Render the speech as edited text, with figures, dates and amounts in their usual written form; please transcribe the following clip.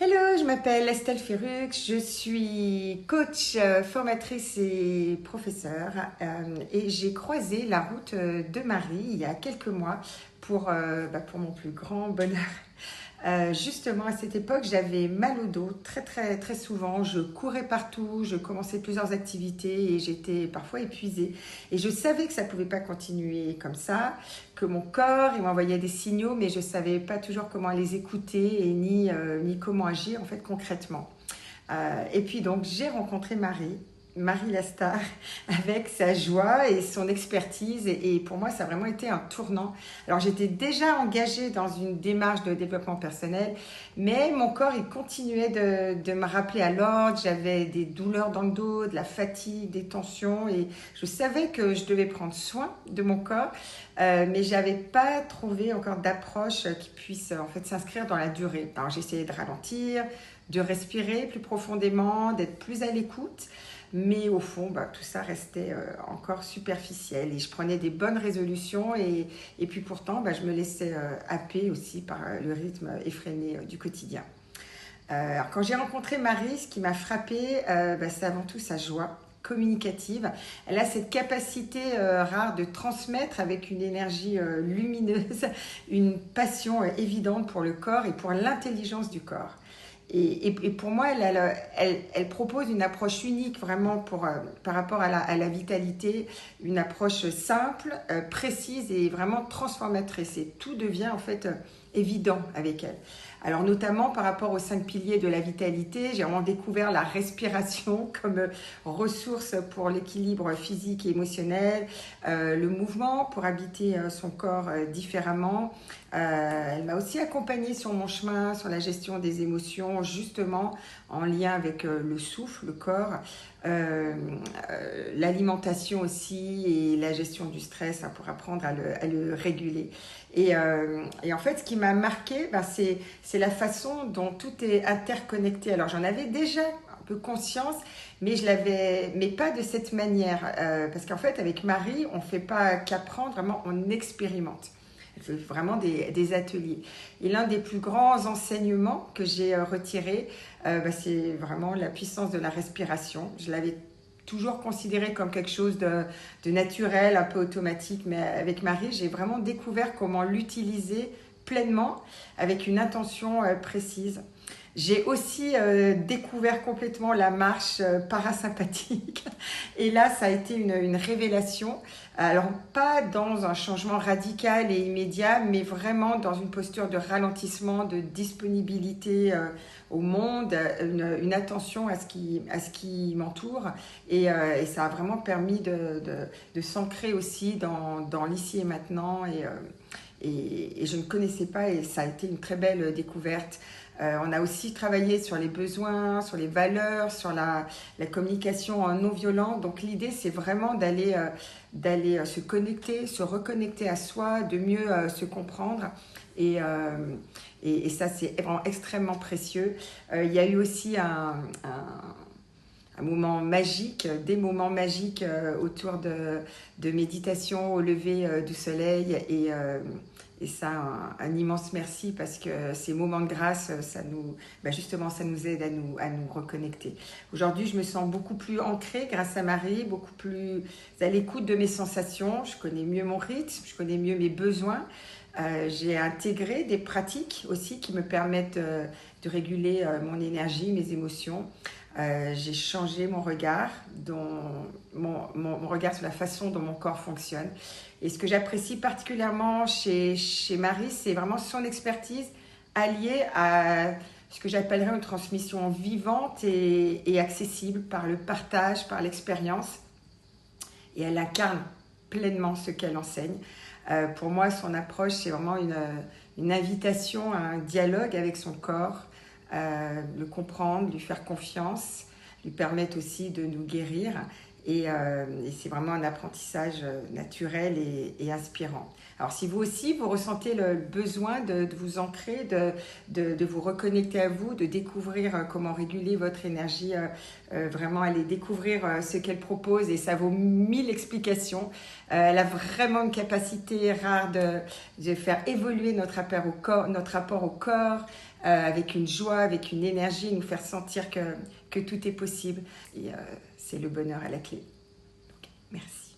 Hello, je m'appelle Estelle Ferrux, je suis coach, formatrice et professeure et j'ai croisé la route de Marie il y a quelques mois pour mon plus grand bonheur. Justement, à cette époque, j'avais mal au dos très souvent. Je courais partout, je commençais plusieurs activités et j'étais parfois épuisée. Et je savais que ça ne pouvait pas continuer comme ça, que mon corps, il m'envoyait des signaux, mais je ne savais pas toujours comment les écouter et ni comment agir en fait concrètement. Et puis donc, j'ai rencontré Marie Lastar, avec sa joie et son expertise. Et pour moi, ça a vraiment été un tournant. Alors, j'étais déjà engagée dans une démarche de développement personnel, mais mon corps, il continuait de me rappeler à l'ordre. J'avais des douleurs dans le dos, de la fatigue, des tensions. Et je savais que je devais prendre soin de mon corps, mais je n'avais pas trouvé encore d'approche qui puisse en fait s'inscrire dans la durée. Alors, j'essayais de ralentir, de respirer plus profondément, d'être plus à l'écoute. Mais au fond, tout ça restait encore superficiel et je prenais des bonnes résolutions et puis pourtant, je me laissais happer aussi par le rythme effréné du quotidien. Alors quand j'ai rencontré Marie, ce qui m'a frappée, c'est avant tout sa joie communicative. Elle a cette capacité rare de transmettre avec une énergie lumineuse, une passion évidente pour le corps et pour l'intelligence du corps. Et pour moi, elle propose une approche unique vraiment par rapport à la vitalité, une approche simple, précise et vraiment transformatrice. Et tout devient en fait évident avec elle. Alors notamment par rapport aux 5 piliers de la vitalité, j'ai vraiment découvert la respiration comme ressource pour l'équilibre physique et émotionnel, le mouvement pour habiter son corps différemment. Elle m'a aussi accompagnée sur mon chemin, sur la gestion des émotions, justement en lien avec le souffle, le corps, l'alimentation aussi et la gestion du stress pour apprendre à le réguler. Et en fait, ce qui m'a marqué, c'est la façon dont tout est interconnecté. Alors, j'en avais déjà un peu conscience, mais pas de cette manière. Parce qu'en fait, avec Marie, on ne fait pas qu'apprendre, vraiment, on expérimente. Elle fait vraiment des ateliers. Et l'un des plus grands enseignements que j'ai retiré, c'est vraiment la puissance de la respiration. Je l'avais toujours considéré comme quelque chose de naturel, un peu automatique, mais avec Marie, j'ai vraiment découvert comment l'utiliser pleinement avec une intention précise. J'ai aussi découvert complètement la marche parasympathique et là ça a été une révélation. Alors pas dans un changement radical et immédiat, mais vraiment dans une posture de ralentissement, de disponibilité au monde, une attention à ce qui m'entoure et ça a vraiment permis de s'ancrer aussi dans l'ici et maintenant et je ne connaissais pas et ça a été une très belle découverte. On a aussi travaillé sur les besoins, sur les valeurs, sur la communication non violente. Donc l'idée, c'est vraiment d'aller se connecter, se reconnecter à soi, de mieux se comprendre. Et ça, c'est vraiment extrêmement précieux. Il y a eu aussi un moment magique, des moments magiques autour de méditation au lever du soleil et ça, un immense merci parce que ces moments de grâce, ça nous aide à nous reconnecter. Aujourd'hui, je me sens beaucoup plus ancrée grâce à Marie, beaucoup plus à l'écoute de mes sensations. Je connais mieux mon rythme, je connais mieux mes besoins. J'ai intégré des pratiques aussi qui me permettent de réguler mon énergie, mes émotions. J'ai changé mon regard, mon regard sur la façon dont mon corps fonctionne. Et ce que j'apprécie particulièrement chez Marie, c'est vraiment son expertise alliée à ce que j'appellerais une transmission vivante et accessible par le partage, par l'expérience. Et elle incarne pleinement ce qu'elle enseigne. Pour moi, son approche, c'est vraiment une invitation à un dialogue avec son corps, le comprendre, lui faire confiance, lui permettre aussi de nous guérir. Et c'est vraiment un apprentissage naturel et inspirant. Alors si vous aussi, vous ressentez le besoin de vous ancrer, de vous reconnecter à vous, de découvrir comment réguler votre énergie, vraiment aller découvrir ce qu'elle propose et ça vaut 1000 explications. Elle a vraiment une capacité rare de faire évoluer notre rapport au corps, avec une joie, avec une énergie, nous faire sentir que tout est possible. Et c'est le bonheur à la clé. Donc, merci.